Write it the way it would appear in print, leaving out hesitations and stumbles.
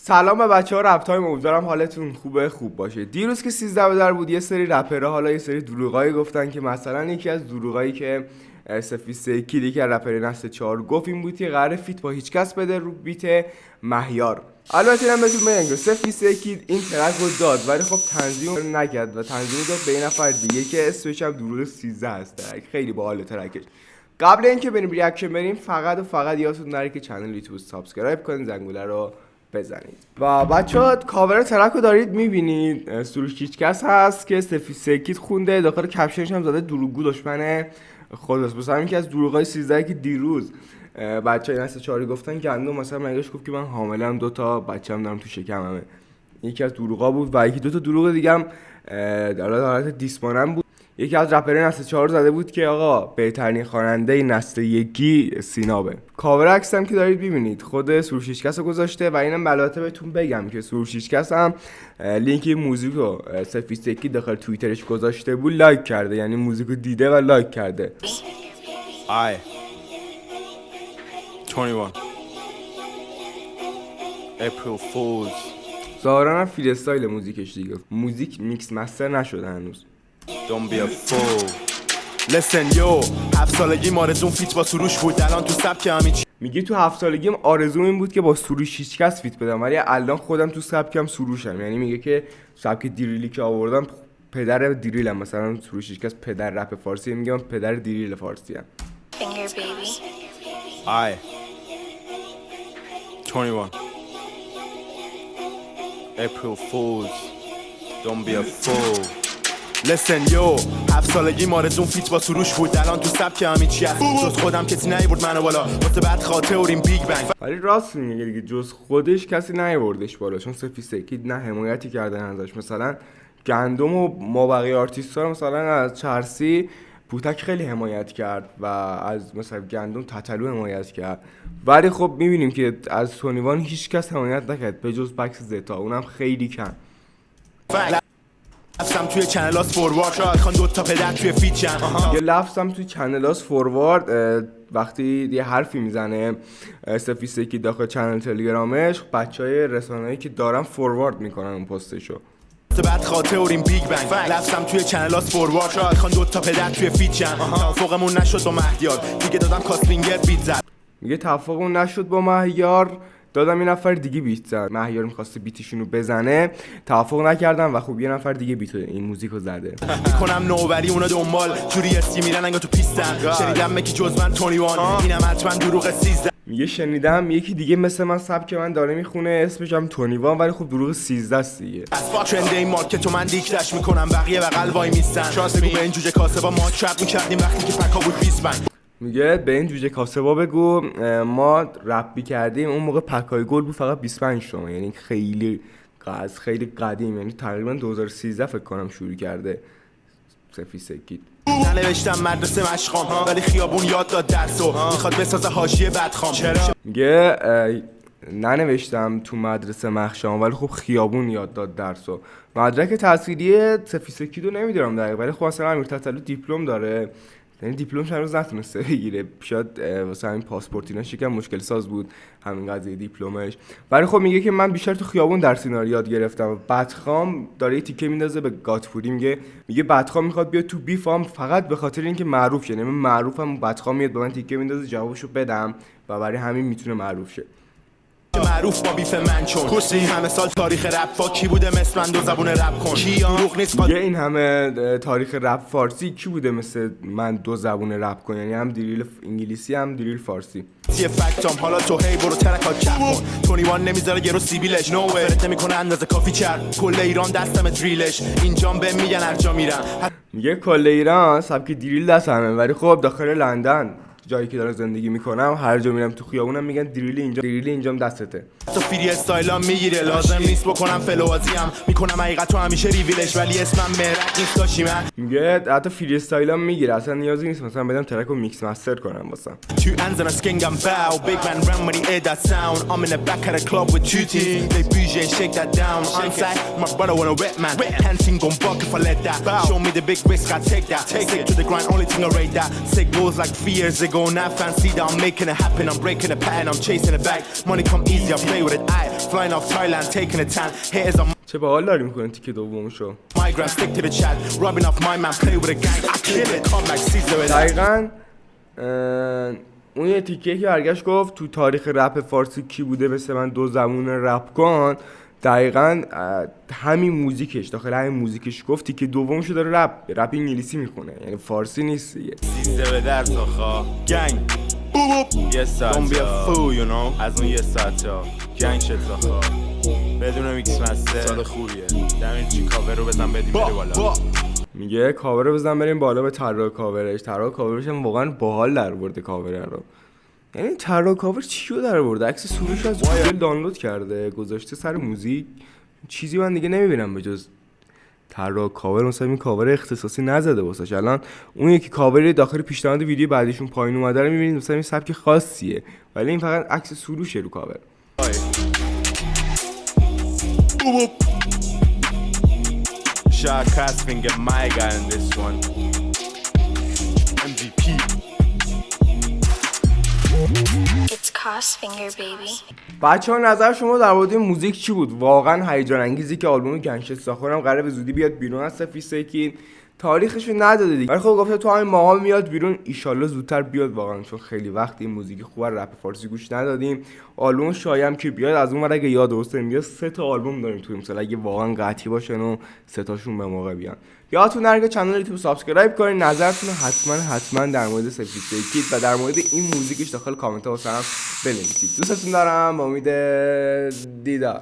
سلام به بچه‌ها رپ تایم، امیدوارم حالتون خوب باشه. دیروز که 13 بدر بود یه سری رپرها حالا یه سری دروغایی گفتن که مثلا یکی از دروغایی که سفیسه کیدی که رپر نسل 4 گفت این بود که قراره فیت با هیچ کس بده رو بیت مهیار. البته اینم بهتون بگم سفیسه کید این ترک رو داد ولی خب تنظیم نکرد و تنظیم داد به یه نفر دیگه که اسمش هم دروغ 13 هست. ترک خیلی باحال ترکش. قبل اینکه بریم ریاکشن بریم فقط یادتون نره که کانال یوتیوب سابسکرایب کنید، زنگوله رو بزنید. و بچه‌ها کاور ترک رو دارید می‌بینید، سروش هیچکس هست که سفیسه کید خونده، داخل کپشنش هم زده دروغگو دشمن خودش. بس همین که از دروغای 13 که دیروز بچه‌ها نسل 4 گفتن گندم مثلا مگهش گفت که من حامله‌ام، 2 تا بچه‌ام دارم تو شکممه. یکی از دروغا بود و یکی 2 تا دروغ دیگه هم در حالت دیسپونم بود. یکی از رپرهای نسل 4 زده بود که آقا بهترین خواننده نسل یکی سینابه. کاور عکس هم که دارید ببینید خود سروش هیچکس رو گذاشته و اینم البته بهتون بگم که سروش هیچکس هم لینک موزیکو سفیسه کید داخل توییترش گذاشته بود، لایک کرده، یعنی موزیکو دیده و لایک کرده. I 21 April Fools. ظاهرا هم فری استایل موزیکش دیگه، موزیک میکس مستر نشده هنوز. Don't be a fool. Listen yo 7 سالگی آرزوم فیت با سروش بود، الان تو سبک همین میگه تو 7 سالگیم آرزوم این بود که با سروش هیچکس فیت بدم ولی الان خودم تو سبکم سروشم. یعنی میگه که سبک دیریلی که آوردم پدر دیریلم، مثلا سروش هیچکس پدر رپ فارسی، میگه من پدر دیریل فارسی ام. I 21 April Fools. Don't be a fool. Listen yo 7 سالگی آرزوم فیت با سروش بود، الان تو سبک همین چی هست جز خودم کسی نیورد منو بالا واسه بعد خاطریم بیگ بنگ. ولی راست میگه دیگه، جز خودش کسی نیوردش بالا، چون سفیسه کید نه حمایتی کردن ازش. مثلا گندم و ما بقیه آرتیست‌ها رو مثلا از چرسی پوتک خیلی حمایت کرد و از مثلا گندم تتلو حمایت کرد، ولی خب میبینیم که از سونیوان هیچ کس حمایت نکرد به جز بکس زتا، اونم خیلی کم. لفظم توی چنلاس فوروارد شاید خان 2 تا پدر توی فیچن. یه لفظم توی چنلاس فوروارد وقتی یه حرفی میزنه سفیسه کید داخل چنل تلگرامش، بچهای رسانه‌ای که دارن فوروارد میکنن اون پستشو. بعد خاطریم بیگ بنگ لفظم توی چنلاس فوروارد شاید خان 2 تا پدر توی فیچن. توافقمون نشد با مهیار دیگه دادم کاسلینگر بیت زد. میگه توافقمون نشد با مهیار دادم یه نفر دیگه بیت زد. مهیار می‌خواسته بیتشونو بزنه، توافق نکردن و خب یه نفر دیگه بیت این موزیکو زده. میکنم نوبری اونا دنبال جوری اسکی میرن انگار تو پیستن. شنیدم یکی جز من 21 اینم حتما دروغ 13. میگه شنیدم یکی دیگه مثل من سبک من داره میخونه اسمش هم 21 ولی خب دروغ 13 است دیگه. ترند این مارکت من دیکتش میکنم بقیه بغل وای میستن. شانس بگو به این جوجه کاسه با ما چپ میکردیم وقتی که پکا بود 20 بنگ. میگه به این جوجه کاسبا بگو ما رپ می‌کردیم اون موقع پکای گل بود فقط 25 تومن، یعنی خیلی قدیم، یعنی تقریبا 2013 فکر کنم شروع کرده سفیسه کید. ننوشتم مدرسه مشقام ولی خیابون یاد داد درسو میخواد بسازه حاشیه بدخام. میگه ننوشتم تو مدرسه مخشام ولی خب خیابون یاد داد درسو. مدرک تحصیلی سفیسه کیدو نمیدونم دقیق، ولی خب مثلا امیر تتلو دیپلم داره، یعنی دیپلمش هنوز نتونسته بگیره. شاید واسه همین پاسپورت اینا شکم مشکل ساز بود همین قضیه دیپلمش. ولی خب میگه که من بیشتر تو خیابون درس اینا رو یاد گرفتم. بدخام داره یه تیکه میندازه به گاتفوری، میگه بدخام میخواد بیاد تو بیفام فقط به خاطر اینکه معروف شه. من معروفم، بدخام میاد به من تیکه میندازه جوابشو بدم و برای همین میتونه معروف شه. معروف با بیف من چون کسی همه سال تاریخ رپ فا کی بوده مثل من 2 زبون رپ کن دروغ نیست. یه این همه تاریخ رپ فارسی کی بوده مثل من 2 زبون رپ کن، یعنی هم دریل انگلیسی هم دریل فارسی. یه فکتام حالا تو هی برو ترکات چپ کن 21 نمیذاره گرو سیبیلش نو فرت نمیکنه اندازه کافی چر کل ایران دستم دریلش اینجام به میگن هر جا میرم. میگه کل ایران سبک دریل دستمه ولی خب داخل لندن جایی که دارم زندگی میکنم هر جا میرم تو خیابونم میگن دریل اینجام دستته. تو فری استایلا میگیره لازم نیست بکنم فلوازیم میکنم حقیقت تو همیشه ریویلش ولی اسمم مرک نیست داشتیم. میگه حتی فری استایلا میگیره، اصلا نیازی نیست مثلا بدم ترک رو میکس مستر کنم واسم. Two hands on a skin gun bow big man ran when he heard that sound. I'm in the back of the club with 2 teams they bougie and shake that down. On side my brother want a wet man panting gon' buck if I let that show me the big risk I take that. Take it to the grind only thing I rate that sick moves like 3 years ago go not fancy that I'm making it happen. I'm breaking the pattern, I'm chasing it back. Money come easy, I play with it. I flying off Thailand, taking a tan. Haters on چه باحال داری میکنه تیکه دومشو. my gram, stick to the chat. Robbing off my man, play with a gang. I kill it, come like Caesar. دقیقاً اون یه تیکه که برگشت گفت تو تاریخ رپ فارسی کی بوده مثل من دو زبون رپ کن. دقیقاً همین موزیکش داخل همین موزیکش گفت تیکه دومشو داره رپ انگلیسی میخونه، یعنی فارسی نیست دیگه. Caesar به در تاخا gang. یه ساعت Don't be a fool you know. از اون یه ساعت ها gang شد تاخا بدون میکس مستر سال خوبیه. دمین چی کاور رو بزن بدیم بری بالا. میگه کاور رو بزن بریم بالا به طراح کاورش هم واقعا باحال در برده کاور رو. یعنی طراح کاور چی رو در برده؟ عکس سروش از گوگل دانلود کرده گذاشته سر موزیک. چیزی من دیگه نمیبینم به جز طراح کاور. مثلا این کاور اختصاصی نزده واسش. الان اون یکی کاوری داخل پیشنهاد ویدیو بعدیشون پایین اومده رو میبینید مثلا این سبک خاصیه، ولی این فقط عکس سروشه رو کاور. Shot Casting get my guy in this one. MVP. It's Cosfinger, baby. بچه ها نظر شما در مورد موزیک چی بود؟ واقعا هیجان انگیزی که آلبوم گنشت ساخورم قراره به زودی بیاد بیرون از سفیسکی. تاریخشو نداده دیگه، ولی خب گفته تو همین ماها میاد بیرون. ایشالله زودتر بیاد واقعا، چون خیلی وقت این موزیک خوب رپ فارسی گوش ندادیم. آلبوم شایم که بیاد از اون ور اگه یاد حسین میاد 3 تا آلبوم داریم توی مثلا اگه واقعا قطعی باشن و 3 تاشون به موقع بیان. یادتون نره که کانال یوتیوب سابسکرایب کنین. نظرتون حتما در مورد سفیسکی و در مورد این موزیکش داخل کامنت ها واسم بنویسید. دوستتون دارم، با امید دیدار.